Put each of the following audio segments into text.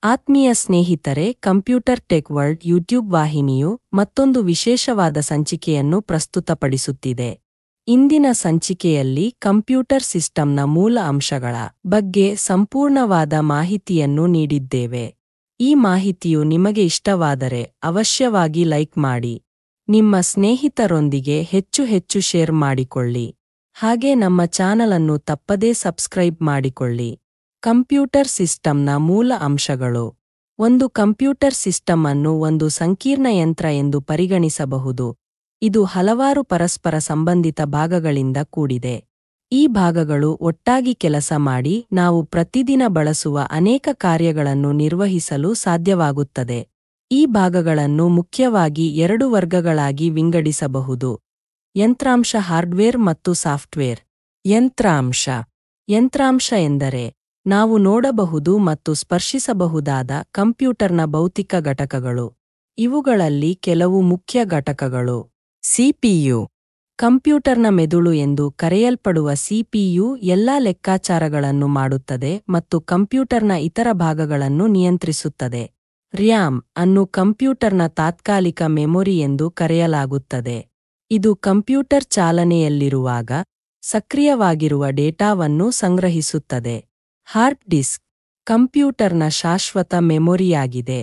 ಆತ್ಮೀಯ ಸ್ನೇಹಿತರೆ, computer tech world YouTube ವಾಹಿನಿಯು ಮತ್ತೊಂದು ವಿಶೇಷವಾದ ಸಂಚಿಕೆಯನ್ನು ಪ್ರಸ್ತುತಪಡಿಸುತ್ತಿದೆ. ಇಂದಿನ ಸಂಚಿಕೆಯಲ್ಲಿ ಕಂಪ್ಯೂಟರ್ ಸಿಸ್ಟಂನ ಮೂಲ ಅಂಶಗಳ ಬಗ್ಗೆ ಸಂಪೂರ್ಣವಾದ ಮಾಹಿತಿಯನ್ನು ನೀಡಿದ್ದೇವೆ. ಈ ಮಾಹಿತಿಯು ನಿಮಗೆ ಇಷ್ಟವಾದರೆ ಅವಶ್ಯವಾಗಿ ಲೈಕ್ ಮಾಡಿ, ನಿಮ್ಮ ಸ್ನೇಹಿತರೊಂದಿಗೆ ಹೆಚ್ಚು ಶೇರ್ ಮಾಡಿಕೊಳ್ಳಿ. ಹಾಗೆ ನಮ್ಮ ಚಾನಲ್ ಅನ್ನು ತಪ್ಪದೇ ಸಬ್ಸ್ಕ್ರೈಬ್ ಮಾಡಿಕೊಳ್ಳಿ. ಕಂಪ್ಯೂಟರ್ ಸಿಸ್ಟಂನ ಮೂಲ ಅಂಶಗಳು. ಒಂದು ಕಂಪ್ಯೂಟರ್ ಸಿಸ್ಟಮ್ ಅನ್ನು ಒಂದು ಸಂಕೀರ್ಣ ಯಂತ್ರ ಎಂದು ಪರಿಗಣಿಸಬಹುದು. ಇದು ಹಲವಾರು ಪರಸ್ಪರ ಸಂಬಂಧಿತ ಭಾಗಗಳಿಂದ ಕೂಡಿದೆ. ಈ ಭಾಗಗಳು ಒಟ್ಟಾಗಿ ಕೆಲಸ ಮಾಡಿ ನಾವು ಪ್ರತಿದಿನ ಬಳಸುವ ಅನೇಕ ಕಾರ್ಯಗಳನ್ನು ನಿರ್ವಹಿಸಲು ಸಾಧ್ಯವಾಗುತ್ತದೆ. ಈ ಭಾಗಗಳನ್ನು ಮುಖ್ಯವಾಗಿ ಎರಡು ವರ್ಗಗಳಾಗಿ ವಿಂಗಡಿಸಬಹುದು: ಯಂತ್ರಾಂಶ ಹಾರ್ಡ್ವೇರ್ ಮತ್ತು ಸಾಫ್ಟ್ವೇರ್. ಯಂತ್ರಾಂಶ ಎಂದರೆ ನಾವು ನೋಡಬಹುದು ಮತ್ತು ಸ್ಪರ್ಶಿಸಬಹುದಾದ ಕಂಪ್ಯೂಟರ್ನ ಭೌತಿಕ ಘಟಕಗಳು. ಇವುಗಳಲ್ಲಿ ಕೆಲವು ಮುಖ್ಯ ಘಟಕಗಳು: ಸಿಪಿಯು. ಕಂಪ್ಯೂಟರ್ನ ಮೆದುಳು ಎಂದು ಕರೆಯಲ್ಪಡುವ ಸಿಪಿಯು ಎಲ್ಲಾ ಲೆಕ್ಕಾಚಾರಗಳನ್ನು ಮಾಡುತ್ತದೆ ಮತ್ತು ಕಂಪ್ಯೂಟರ್ನ ಇತರ ಭಾಗಗಳನ್ನು ನಿಯಂತ್ರಿಸುತ್ತದೆ. ರ್ಯಾಮ್ ಅನ್ನು ಕಂಪ್ಯೂಟರ್ನ ತಾತ್ಕಾಲಿಕ ಮೆಮೊರಿ ಎಂದು ಕರೆಯಲಾಗುತ್ತದೆ. ಇದು ಕಂಪ್ಯೂಟರ್ ಚಾಲನೆಯಲ್ಲಿರುವಾಗ ಸಕ್ರಿಯವಾಗಿರುವ ಡೇಟಾವನ್ನು ಸಂಗ್ರಹಿಸುತ್ತದೆ. ಹಾರ್ಡ್ ಡಿಸ್ಕ್ ಕಂಪ್ಯೂಟರ್ನ ಶಾಶ್ವತ ಮೆಮೊರಿಯಾಗಿದೆ.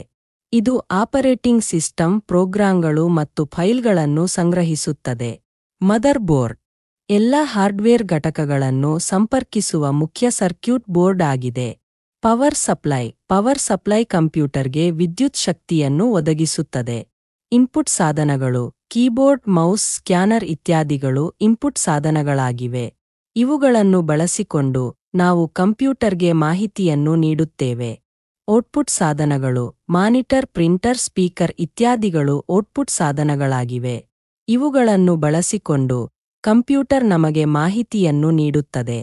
ಇದು ಆಪರೇಟಿಂಗ್ ಸಿಸ್ಟಮ್, ಪ್ರೋಗ್ರಾಂಗಳು ಮತ್ತು ಫೈಲ್ಗಳನ್ನು ಸಂಗ್ರಹಿಸುತ್ತದೆ. ಮದರ್ ಬೋರ್ಡ್ ಎಲ್ಲಾ ಹಾರ್ಡ್ವೇರ್ ಘಟಕಗಳನ್ನು ಸಂಪರ್ಕಿಸುವ ಮುಖ್ಯ ಸರ್ಕ್ಯೂಟ್ ಬೋರ್ಡ್ ಆಗಿದೆ. ಪವರ್ ಸಪ್ಲೈ ಕಂಪ್ಯೂಟರ್ಗೆ ವಿದ್ಯುತ್ ಶಕ್ತಿಯನ್ನು ಒದಗಿಸುತ್ತದೆ. ಇನ್ಪುಟ್ ಸಾಧನಗಳು ಕೀಬೋರ್ಡ್, ಮೌಸ್, ಸ್ಕ್ಯಾನರ್ ಇತ್ಯಾದಿಗಳು ಇನ್ಪುಟ್ ಸಾಧನಗಳಾಗಿವೆ. ಇವುಗಳನ್ನು ಬಳಸಿಕೊಂಡು ನಾವು ಕಂಪ್ಯೂಟರ್ಗೆ ಮಾಹಿತಿಯನ್ನು ನೀಡುತ್ತೇವೆ. ಔಟ್ಪುಟ್ ಸಾಧನಗಳು ಮಾನಿಟರ್, ಪ್ರಿಂಟರ್, ಸ್ಪೀಕರ್ ಇತ್ಯಾದಿಗಳು ಔಟ್ಪುಟ್ ಸಾಧನಗಳಾಗಿವೆ. ಇವುಗಳನ್ನು ಬಳಸಿಕೊಂಡು ಕಂಪ್ಯೂಟರ್ ನಮಗೆ ಮಾಹಿತಿಯನ್ನು ನೀಡುತ್ತದೆ.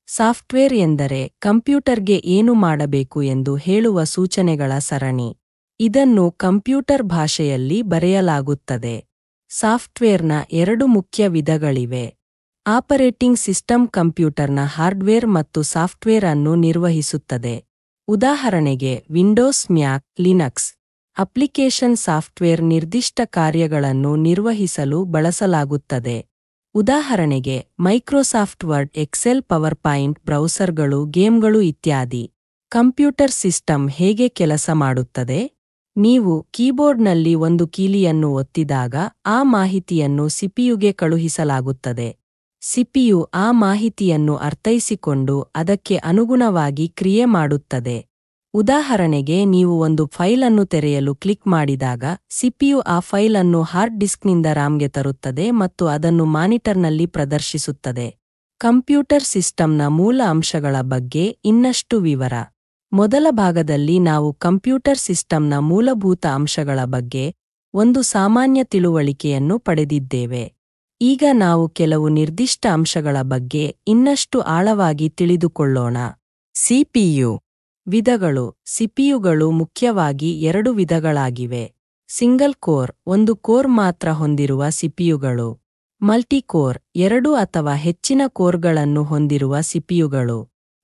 ಸಾಫ್ಟ್ವೇರ್ ಎಂದರೆ ಕಂಪ್ಯೂಟರ್ಗೆ ಏನು ಮಾಡಬೇಕು ಎಂದು ಹೇಳುವ ಸೂಚನೆಗಳ ಸರಣಿ. ಇದನ್ನು ಕಂಪ್ಯೂಟರ್ ಭಾಷೆಯಲ್ಲಿ ಬರೆಯಲಾಗುತ್ತದೆ. ಸಾಫ್ಟ್ವೇರ್ನ ಎರಡು ಮುಖ್ಯ ವಿಧಗಳಿವೆ. ಆಪರೇಟಿಂಗ್ ಸಿಸ್ಟಮ್ ಕಂಪ್ಯೂಟರ್ನ ಹಾರ್ಡ್ವೇರ್ ಮತ್ತು ಸಾಫ್ಟ್ವೇರ್ ಅನ್ನು ನಿರ್ವಹಿಸುತ್ತದೆ. ಉದಾಹರಣೆಗೆ ವಿಂಡೋಸ್, ಮ್ಯಾಕ್, ಲಿನಕ್ಸ್. ಅಪ್ಲಿಕೇಶನ್ ಸಾಫ್ಟ್ವೇರ್ ನಿರ್ದಿಷ್ಟ ಕಾರ್ಯಗಳನ್ನು ನಿರ್ವಹಿಸಲು ಬಳಸಲಾಗುತ್ತದೆ. ಉದಾಹರಣೆಗೆ ಮೈಕ್ರೋಸಾಫ್ಟ್ ವರ್ಡ್, ಎಕ್ಸೆಲ್, ಪವರ್ಪಾಯಿಂಟ್, ಬ್ರೌಸರ್ಗಳು, ಗೇಮ್ಗಳು ಇತ್ಯಾದಿ. ಕಂಪ್ಯೂಟರ್ ಸಿಸ್ಟಮ್ ಹೇಗೆ ಕೆಲಸ ಮಾಡುತ್ತದೆ? ನೀವು ಕೀಬೋರ್ಡ್ನಲ್ಲಿ ಒಂದು ಕೀಲಿಯನ್ನು ಒತ್ತಿದಾಗ ಆ ಮಾಹಿತಿಯನ್ನು ಸಿಪಿಯುಗೆ ಕಳುಹಿಸಲಾಗುತ್ತದೆ. ಸಿಪಿಯು ಆ ಮಾಹಿತಿಯನ್ನು ಅರ್ಥೈಸಿಕೊಂಡು ಅದಕ್ಕೆ ಅನುಗುಣವಾಗಿ ಕ್ರಿಯೆ ಮಾಡುತ್ತದೆ. ಉದಾಹರಣೆಗೆ ನೀವು ಒಂದು ಫೈಲ್ ಅನ್ನು ತೆರೆಯಲು ಕ್ಲಿಕ್ ಮಾಡಿದಾಗ ಸಿಪಿಯು ಆ ಫೈಲ್ ಅನ್ನು ಹಾರ್ಡ್ ಡಿಸ್ಕ್ನಿಂದ ರ್ಯಾಮ್ಗೆ ತರುತ್ತದೆ ಮತ್ತು ಅದನ್ನು ಮಾನಿಟರ್ನಲ್ಲಿ ಪ್ರದರ್ಶಿಸುತ್ತದೆ. ಕಂಪ್ಯೂಟರ್ ಸಿಸ್ಟಂನ ಮೂಲ ಅಂಶಗಳ ಬಗ್ಗೆ ಇನ್ನಷ್ಟು ವಿವರ. ಮೊದಲ ಭಾಗದಲ್ಲಿ ನಾವು ಕಂಪ್ಯೂಟರ್ ಸಿಸ್ಟಂನ ಮೂಲಭೂತ ಅಂಶಗಳ ಬಗ್ಗೆ ಒಂದು ಸಾಮಾನ್ಯ ತಿಳುವಳಿಕೆಯನ್ನು ಪಡೆದಿದ್ದೇವೆ. ಈಗ ನಾವು ಕೆಲವು ನಿರ್ದಿಷ್ಟ ಅಂಶಗಳ ಬಗ್ಗೆ ಇನ್ನಷ್ಟು ಆಳವಾಗಿ ತಿಳಿದುಕೊಳ್ಳೋಣ. ಸಿಪಿಯು ವಿಧಗಳು. ಸಿಪಿಯುಗಳು ಮುಖ್ಯವಾಗಿ ಎರಡು ವಿಧಗಳಾಗಿವೆ: ಸಿಂಗಲ್ ಕೋರ್, ಒಂದು ಕೋರ್ ಮಾತ್ರ ಹೊಂದಿರುವ ಸಿಪಿಯುಗಳು; ಮಲ್ಟಿಕೋರ್, ಎರಡು ಅಥವಾ ಹೆಚ್ಚಿನ ಕೋರ್ಗಳನ್ನು ಹೊಂದಿರುವ ಸಿಪಿಯುಗಳು.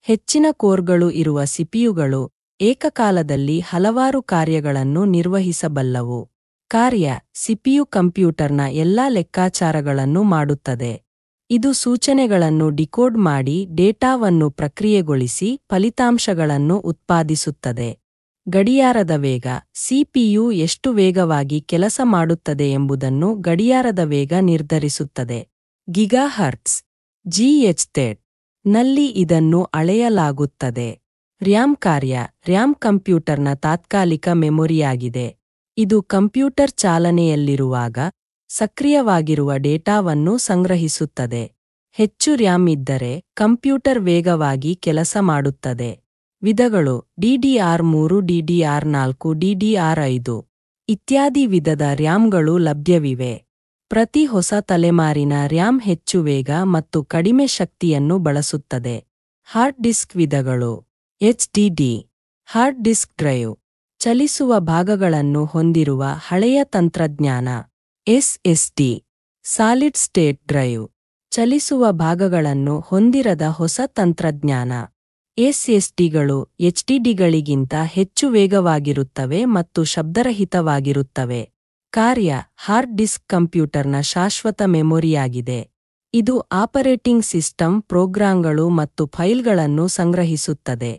ಹೆಚ್ಚಿನ ಕೋರ್ಗಳು ಇರುವ ಸಿಪಿಯುಗಳು ಏಕಕಾಲದಲ್ಲಿ ಹಲವಾರು ಕಾರ್ಯಗಳನ್ನು ನಿರ್ವಹಿಸಬಲ್ಲವು. ಸಿಪಿಯು ಕಂಪ್ಯೂಟರ್ನ ಎಲ್ಲಾ ಲೆಕ್ಕಾಚಾರಗಳನ್ನು ಮಾಡುತ್ತದೆ. ಇದು ಸೂಚನೆಗಳನ್ನು ಡಿಕೋಡ್ ಮಾಡಿ ಡೇಟಾವನ್ನು ಪ್ರಕ್ರಿಯೆಗೊಳಿಸಿ ಫಲಿತಾಂಶಗಳನ್ನು ಉತ್ಪಾದಿಸುತ್ತದೆ. ಗಡಿಯಾರದ ವೇಗ. ಸಿಪಿಯು ಎಷ್ಟು ವೇಗವಾಗಿ ಕೆಲಸ ಮಾಡುತ್ತದೆ ಎಂಬುದನ್ನು ಗಡಿಯಾರದ ವೇಗ ನಿರ್ಧರಿಸುತ್ತದೆ. ಗಿಗಾಹರ್ಟ್ಸ್ (GHz) ನಲ್ಲಿ ಇದನ್ನು ಅಳೆಯಲಾಗುತ್ತದೆ. ರ್ಯಾಮ್ ಕಂಪ್ಯೂಟರ್ನ ತಾತ್ಕಾಲಿಕ ಮೆಮೊರಿಯಾಗಿದೆ. ಇದು ಕಂಪ್ಯೂಟರ್ ಚಾಲನೆಯಲ್ಲಿರುವಾಗ ಸಕ್ರಿಯವಾಗಿರುವ ಡೇಟಾವನ್ನು ಸಂಗ್ರಹಿಸುತ್ತದೆ. ಹೆಚ್ಚು ರ್ಯಾಮ್ ಇದ್ದರೆ ಕಂಪ್ಯೂಟರ್ ವೇಗವಾಗಿ ಕೆಲಸ ಮಾಡುತ್ತದೆ. ವಿಧಗಳು: DDR3, DDR4, DDR5 ಇತ್ಯಾದಿ ವಿಧದ ರ್ಯಾಮ್ಗಳು ಲಭ್ಯವಿವೆ. ಪ್ರತಿ ಹೊಸ ತಲೆಮಾರಿನ ರ್ಯಾಮ್ ಹೆಚ್ಚು ವೇಗ ಮತ್ತು ಕಡಿಮೆ ಶಕ್ತಿಯನ್ನು ಬಳಸುತ್ತದೆ. ಹಾರ್ಡ್ ಡಿಸ್ಕ್ ವಿಧಗಳು: HDD ಹಾರ್ಡ್ ಡಿಸ್ಕ್ ಡ್ರೈವ್, ಚಲಿಸುವ ಭಾಗಗಳನ್ನು ಹೊಂದಿರುವ ಹಳೆಯ ತಂತ್ರಜ್ಞಾನ. SSD ಸಾಲಿಡ್ ಸ್ಟೇಟ್ ಡ್ರೈವ್, ಚಲಿಸುವ ಭಾಗಗಳನ್ನು ಹೊಂದಿರದ ಹೊಸ ತಂತ್ರಜ್ಞಾನ. ಎಸ್ಎಸ್ಡಿಗಳು ಎಚ್ಡಿಡಿಗಳಿಗಿಂತ ಹೆಚ್ಚು ವೇಗವಾಗಿರುತ್ತವೆ ಮತ್ತು ಶಬ್ದರಹಿತವಾಗಿರುತ್ತವೆ. ಕಾರ್ಯ ಹಾರ್ಡ್ ಡಿಸ್ಕ್ ಕಂಪ್ಯೂಟರ್ನ ಶಾಶ್ವತ ಮೆಮೊರಿಯಾಗಿದೆ. ಇದು ಆಪರೇಟಿಂಗ್ ಸಿಸ್ಟಮ್, ಪ್ರೋಗ್ರಾಂಗಳು ಮತ್ತು ಫೈಲ್ಗಳನ್ನು ಸಂಗ್ರಹಿಸುತ್ತದೆ.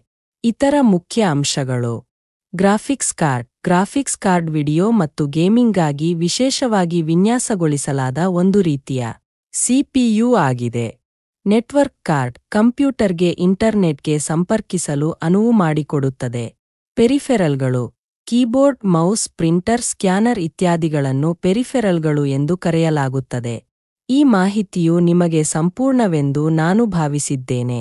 ಇತರ ಮುಖ್ಯ ಅಂಶಗಳು: ಗ್ರಾಫಿಕ್ಸ್ ಕಾರ್ಡ್ ವಿಡಿಯೋ ಮತ್ತು ಗೇಮಿಂಗ್ಗಾಗಿ ವಿಶೇಷವಾಗಿ ವಿನ್ಯಾಸಗೊಳಿಸಲಾದ ಒಂದು ರೀತಿಯ ಸಿಪಿಯು ಆಗಿದೆ. ನೆಟ್ವರ್ಕ್ ಕಾರ್ಡ್ ಕಂಪ್ಯೂಟರ್ಗೆ ಇಂಟರ್ನೆಟ್ಗೆ ಸಂಪರ್ಕಿಸಲು ಅನುವು ಮಾಡಿಕೊಡುತ್ತದೆ. ಪೆರಿಫೆರಲ್ಗಳು ಕೀಬೋರ್ಡ್, ಮೌಸ್, ಪ್ರಿಂಟರ್, ಸ್ಕ್ಯಾನರ್ ಇತ್ಯಾದಿಗಳನ್ನು ಪೆರಿಫೆರಲ್ಗಳು ಎಂದು ಕರೆಯಲಾಗುತ್ತದೆ. ಈ ಮಾಹಿತಿಯು ನಿಮಗೆ ಸಂಪೂರ್ಣವೆಂದು ನಾನು ಭಾವಿಸಿದ್ದೇನೆ.